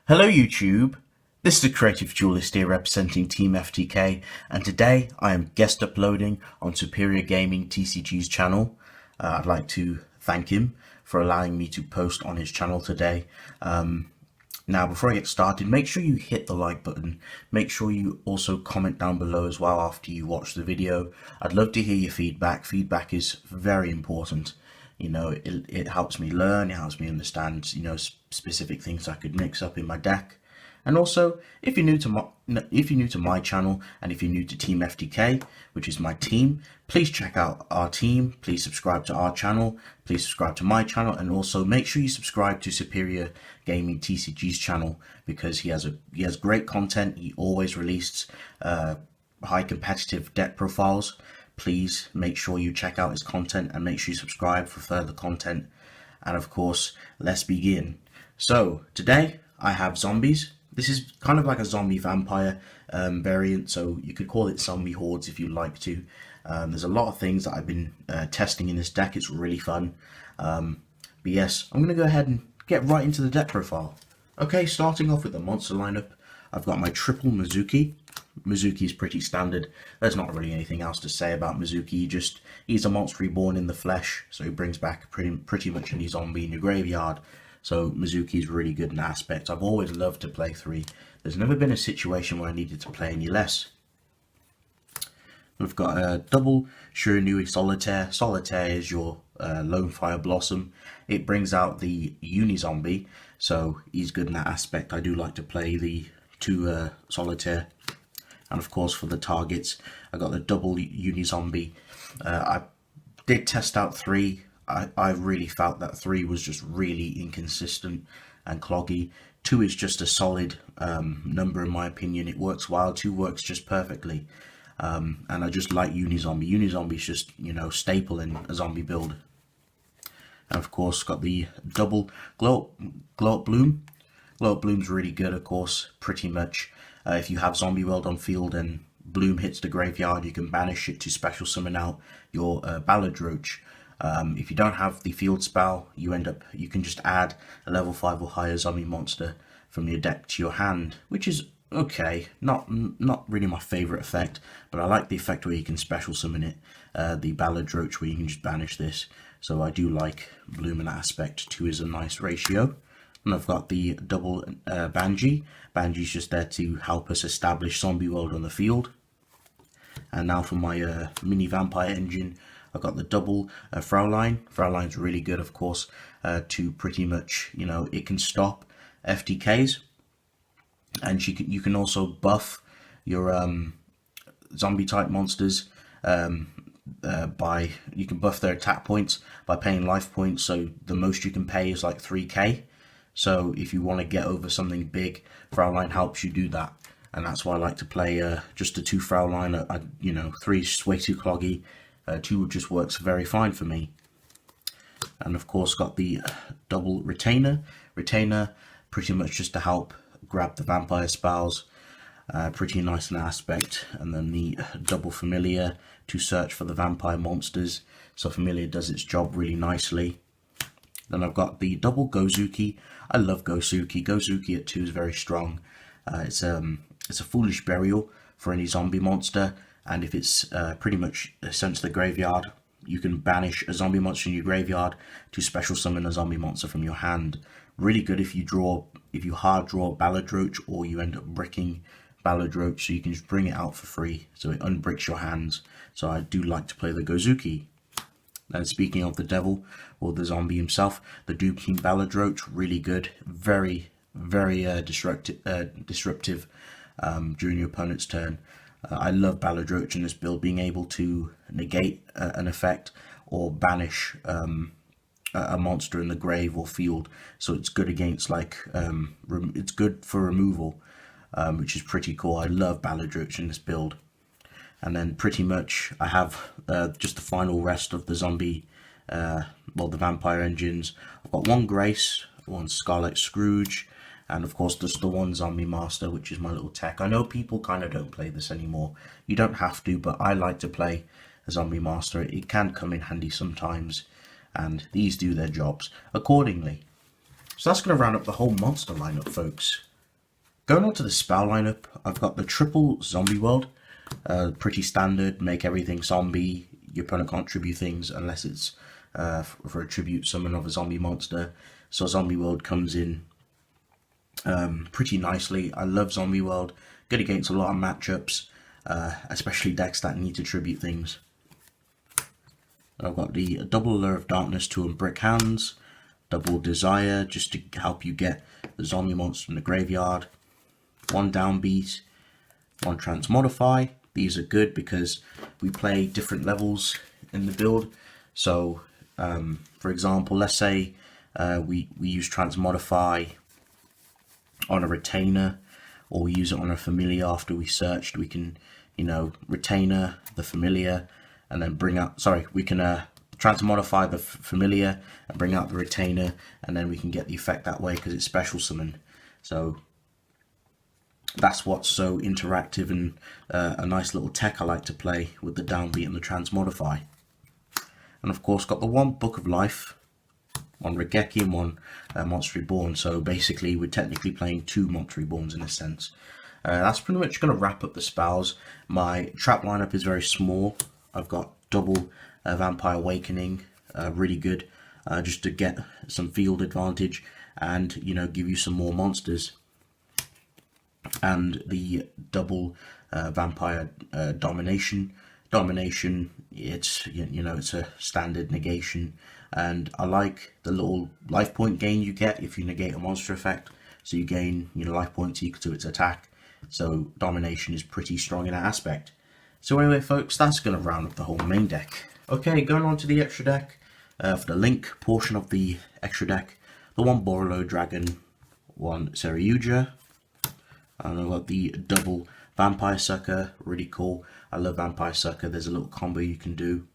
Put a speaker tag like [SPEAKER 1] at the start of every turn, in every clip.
[SPEAKER 1] Hello YouTube, this is TheCreativeDuelist here representing Teamftk, and today I am guest uploading on SuperiorGaming TCG's channel. I'd like to thank him for allowing me to post on his channel today. Now before I get started, make sure you hit the like button, make sure you also comment down below as well after you watch the video. I'd love to hear your feedback. Feedback is very important. You know, it helps me learn, it helps me understand, you know, specific things I could mix up in my deck. And also, if you're new to my channel and if you're new to Teamftk, which is my team, please check out our team, please subscribe to our channel, please subscribe to my channel, and also make sure you subscribe to SuperiorGaming TCG's channel, because he has great content. He always releases high competitive deck profiles. Please make sure you check out his content and make sure you subscribe for further content. And of course, let's begin. So today I have zombies. This is kind of like a zombie vampire variant, so you could call it zombie hordes if you like to. There's a lot of things that I've been testing in this deck. It's really fun. But yes, I'm going to go ahead and get right into the deck profile. Okay, starting off with the monster lineup, I've got my triple Mizuki. Mizuki is pretty standard. There's not really anything else to say about Mizuki. He's a monster reborn in the flesh, so he brings back pretty much any zombie in your graveyard. So Mizuki is really good in that aspect. I've always loved to play 3. There's never been a situation where I needed to play any less. We've got a double Shiranui Solitaire. Solitaire is your Lone Fire Blossom. It brings out the Uni-Zombie, so he's good in that aspect. I do like to play the 2 Solitaire. And of course, for the targets, I got the double Uni-Zombie. I did test out 3. I really felt that 3 was just really inconsistent and cloggy. 2 is just a solid number in my opinion. It works well. 2 works just perfectly. And I just like Uni-Zombie. Uni-Zombie is just, you know, staple in a zombie build. And of course, got the double Glow Up Bloom. Glow Up Bloom's really good, of course, pretty much. If you have Zombie World on field and Bloom hits the graveyard, you can banish it to special summon out your Ballad Roach. If you don't have the field spell, you can just add a level 5 or higher zombie monster from your deck to your hand, which is okay. Not really my favourite effect, but I like the effect where you can special summon it, the Ballad Roach, where you can just banish this. So I do like Bloom in that aspect. 2 is a nice ratio. And I've got the double Banji. Banji's just there to help us establish Zombie World on the field. And now for my mini vampire engine, I've got the double Fraulein. Frauline's really good, of course, to pretty much, you know, it can stop FTKs. And you can also buff your zombie type monsters you can buff their attack points by paying life points. So the most you can pay is like 3k. So if you want to get over something big, Fraulein helps you do that. And that's why I like to play just the 2 Fraulein. You know, 3 is way too cloggy. 2 just works very fine for me. And of course got the double Retainer. Retainer pretty much just to help grab the vampire spells. Pretty nice in that aspect. And then the double Familiar to search for the vampire monsters. So Familiar does its job really nicely. Then I've got the double Gozuki. I love Gozuki. Gozuki at 2 is very strong. It's a foolish burial for any zombie monster, and if it's pretty much sent to the graveyard, you can banish a zombie monster in your graveyard to special summon a zombie monster from your hand. Really good if you hard draw Ballad Roach, or you end up bricking Ballad Roach, so you can just bring it out for free, so it unbricks your hands. So I do like to play the Gozuki. And speaking of the devil, or the zombie himself, the Doom King Ballad Roach, really good, very disruptive during your opponent's turn. I love Ballad Roach in this build, being able to negate an effect or banish a monster in the grave or field. So it's good against, like, it's good for removal, which is pretty cool. I love Ballad Roach in this build. And then pretty much I have just the final rest of the zombie, the vampire engines. I've got 1 Grace, 1 Scarlet Scrooge, and of course just the 1 Zombie Master, which is my little tech. I know people kind of don't play this anymore. You don't have to, but I like to play a Zombie Master. It can come in handy sometimes, and these do their jobs accordingly. So that's going to round up the whole monster lineup, folks. Going on to the spell lineup, I've got the triple zombie world, pretty standard, make everything zombie. Your opponent can't tribute things unless it's for a tribute summon of a zombie monster. So zombie world comes in pretty nicely. I love zombie world, good against a lot of matchups, especially decks that need to tribute things. I've got the double Allure of Darkness, 2 on brick hands, double Desire just to help you get the zombie monster from the graveyard, 1 downbeat, 1 transmodify. These are good because we play different levels in the build. So for example, let's say we use transmodify on a retainer, or we use it on a familiar after we searched. We can, you know, retainer the familiar and then bring out, we can transmodify the familiar and bring out the retainer, and then we can get the effect that way because it's special summon. So that's what's so interactive and a nice little tech I like to play with the downbeat and the transmodify. And of course got the 1 Book of Life, 1 Regeki and 1 Monster Reborn. So basically we're technically playing 2 Monster Reborns in a sense. That's pretty much going to wrap up the spells. My trap lineup is very small. I've got double Vampire Awakening, really good, just to get some field advantage and, you know, give you some more monsters. And the double Vampire Domination. It's, you know, it's a standard negation, and I like the little life point gain you get if you negate a monster effect. So you gain, you know, life points equal to its attack. So Domination is pretty strong in that aspect. So anyway, folks, that's going to round up the whole main deck. Okay, going on to the extra deck. For the link portion of the extra deck, the 1 Borolo Dragon, 1 Seryuja, and I've got the double Vampire Sucker, really cool. I love Vampire Sucker. There's a little combo you can do.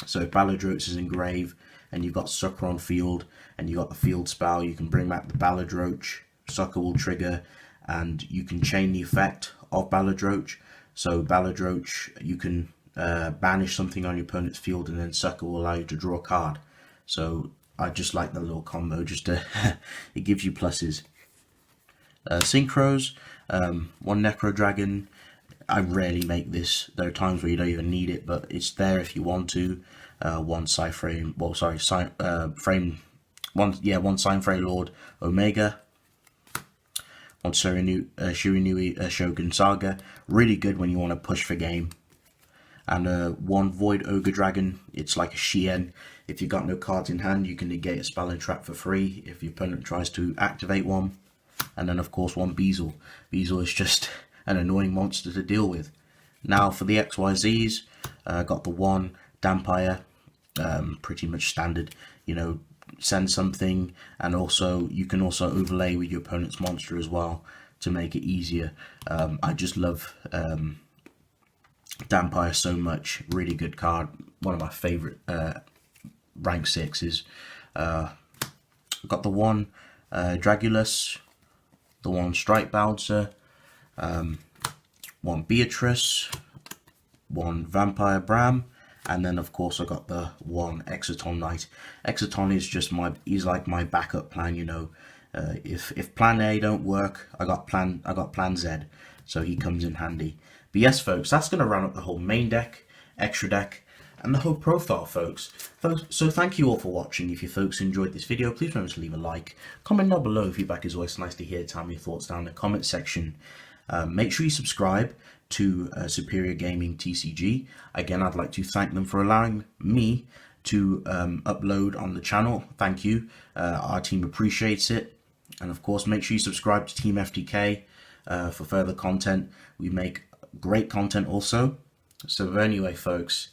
[SPEAKER 1] So if Baladroach is in grave and you've got Sucker on field and you've got the field spell, you can bring back the Baladroach, Sucker will trigger, and you can chain the effect of Baladroach. So Baladroach, you can banish something on your opponent's field, and then Sucker will allow you to draw a card. So I just like the little combo, just to it gives you pluses. Synchros, 1 Necro Dragon. I rarely make this. There are times where you don't even need it, but it's there if you want to. 1 Sign-Frame, well, sorry, one Sign-Frame Lord Omega. 1 Shiranui Shogun Saga, really good when you want to push for game. And 1 Void Ogre Dragon, it's like a Shien. If you've got no cards in hand, you can negate a spell and trap for free if your opponent tries to activate one. And then of course 1 Beazle. Beazle is just an annoying monster to deal with. Now for the XYZs, got the 1 Dampire, pretty much standard, you know, send something, and also you can also overlay with your opponent's monster as well to make it easier. I just love Dampire so much, really good card, one of my favorite rank 6s. Got the 1 Dragulus, the 1 Strike Bouncer, 1 Beatrice, 1 Vampire Bram, and then of course I got the 1 Exoton Knight. Exoton is just he's like my backup plan, you know. If plan A don't work, I got plan Z, so he comes in handy. But yes, folks, that's going to round up the whole main deck, extra deck, and the whole profile, folks. So thank you all for watching. If you folks enjoyed this video, please remember to leave a like, comment down below. Feedback is always nice to hear. Tell me your thoughts down in the comment section. Make sure you subscribe to Superior Gaming TCG. Again, I'd like to thank them for allowing me to upload on the channel. Thank you. Our team appreciates it. And of course, make sure you subscribe to Teamftk for further content. We make great content also. So anyway, folks,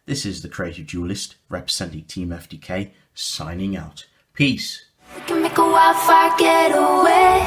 [SPEAKER 1] this is the Creative Duelist representing Teamftk, signing out. Peace.
[SPEAKER 2] We can make a wildfire getaway.